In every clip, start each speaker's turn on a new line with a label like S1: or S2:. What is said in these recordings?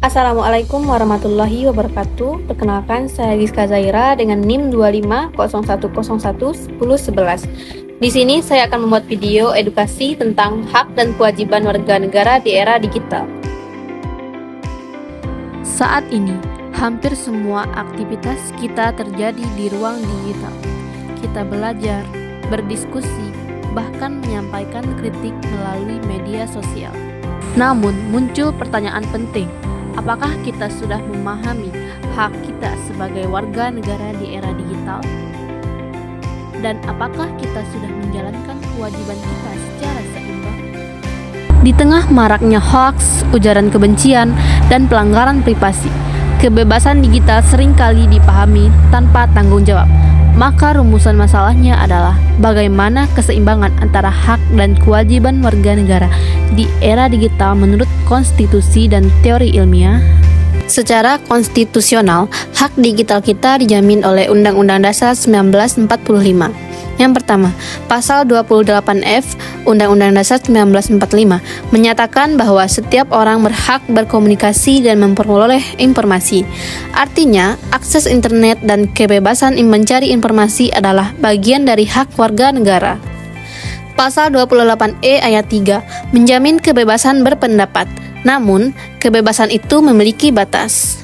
S1: Assalamualaikum warahmatullahi wabarakatuh. Perkenalkan, saya Rizka Zaira dengan NIM 2501011011. Di sini saya akan membuat video edukasi tentang hak dan kewajiban warga negara di era digital.
S2: Saat ini, hampir semua aktivitas kita terjadi di ruang digital. Kita belajar, berdiskusi, bahkan menyampaikan kritik melalui media sosial. Namun, muncul pertanyaan penting. Apakah kita sudah memahami hak kita sebagai warga negara di era digital? Dan apakah kita sudah menjalankan kewajiban kita secara seimbang? Di tengah maraknya hoaks, ujaran kebencian, dan pelanggaran privasi, kebebasan digital seringkali dipahami tanpa tanggung jawab. Maka rumusan masalahnya adalah bagaimana keseimbangan antara hak dan kewajiban warga negara di era digital menurut konstitusi dan teori ilmiah.
S1: Secara konstitusional, hak digital kita dijamin oleh Undang-Undang Dasar 1945. Yang pertama, Pasal 28F Undang-Undang Dasar 1945 menyatakan bahwa setiap orang berhak berkomunikasi dan memperoleh informasi. Artinya, akses internet dan kebebasan mencari informasi adalah bagian dari hak warga negara. Pasal 28E ayat 3 menjamin kebebasan berpendapat, namun kebebasan itu memiliki batas.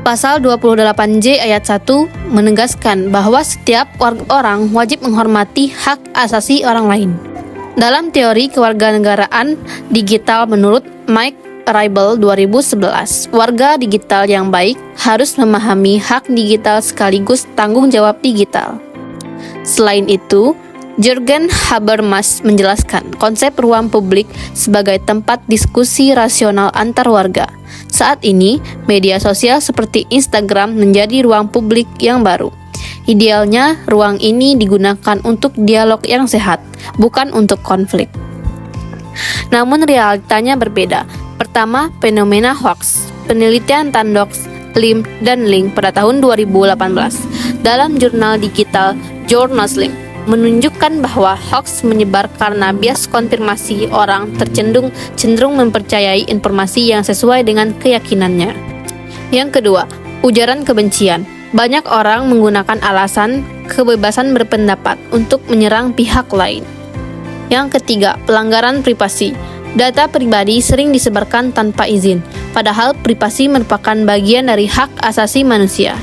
S1: Pasal 28J ayat 1 menegaskan bahwa setiap orang wajib menghormati hak asasi orang lain. Dalam teori kewarganegaraan digital menurut Mike Ribel 2011, warga digital yang baik harus memahami hak digital sekaligus tanggung jawab digital. Selain itu, Jürgen Habermas menjelaskan konsep ruang publik sebagai tempat diskusi rasional antar warga. Saat ini, media sosial seperti Instagram menjadi ruang publik yang baru. Idealnya, ruang ini digunakan untuk dialog yang sehat, bukan untuk konflik. Namun realitanya berbeda. Pertama, fenomena hoax. Penelitian Tandox, Lim, dan Link pada tahun 2018 dalam jurnal digital Journalism menunjukkan bahwa hoax menyebar karena bias konfirmasi orang cenderung mempercayai informasi yang sesuai dengan keyakinannya. Yang kedua, ujaran kebencian. Banyak orang menggunakan alasan kebebasan berpendapat untuk menyerang pihak lain. Yang ketiga, pelanggaran privasi. Data pribadi sering disebarkan tanpa izin, padahal privasi merupakan bagian dari hak asasi manusia.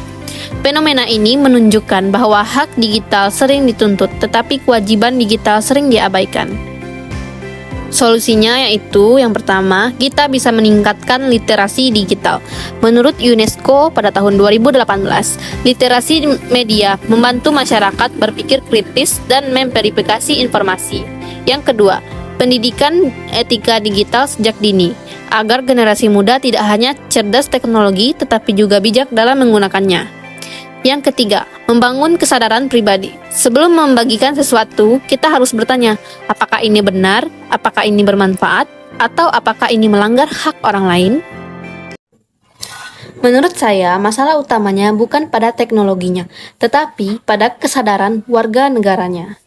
S1: Fenomena ini menunjukkan bahwa hak digital sering dituntut, tetapi kewajiban digital sering diabaikan. Solusinya yaitu, yang pertama, kita bisa meningkatkan literasi digital. Menurut UNESCO pada tahun 2018, literasi media membantu masyarakat berpikir kritis dan memverifikasi informasi. Yang kedua, pendidikan etika digital sejak dini, agar generasi muda tidak hanya cerdas teknologi, tetapi juga bijak dalam menggunakannya. Yang ketiga, membangun kesadaran pribadi. Sebelum membagikan sesuatu, kita harus bertanya, apakah ini benar, apakah ini bermanfaat, atau apakah ini melanggar hak orang lain? Menurut saya, masalah utamanya bukan pada teknologinya, tetapi pada kesadaran warga negaranya.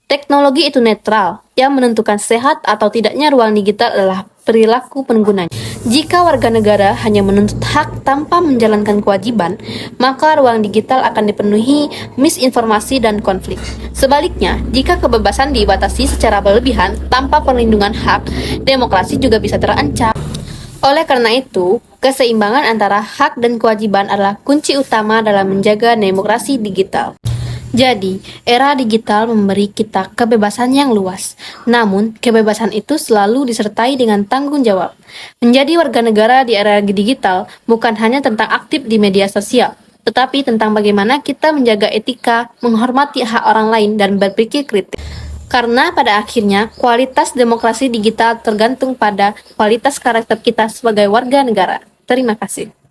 S1: Teknologi itu netral, yang menentukan sehat atau tidaknya ruang digital adalah perilaku penggunanya. Jika warga negara hanya menuntut hak tanpa menjalankan kewajiban, maka ruang digital akan dipenuhi misinformasi dan konflik. Sebaliknya, jika kebebasan dibatasi secara berlebihan tanpa perlindungan hak, demokrasi juga bisa terancam. Oleh karena itu, keseimbangan antara hak dan kewajiban adalah kunci utama dalam menjaga demokrasi digital. Jadi, era digital memberi kita kebebasan yang luas. Namun, kebebasan itu selalu disertai dengan tanggung jawab. Menjadi warga negara di era digital bukan hanya tentang aktif di media sosial, tetapi tentang bagaimana kita menjaga etika, menghormati hak orang lain, dan berpikir kritis. Karena pada akhirnya, kualitas demokrasi digital tergantung pada kualitas karakter kita sebagai warga negara. Terima kasih.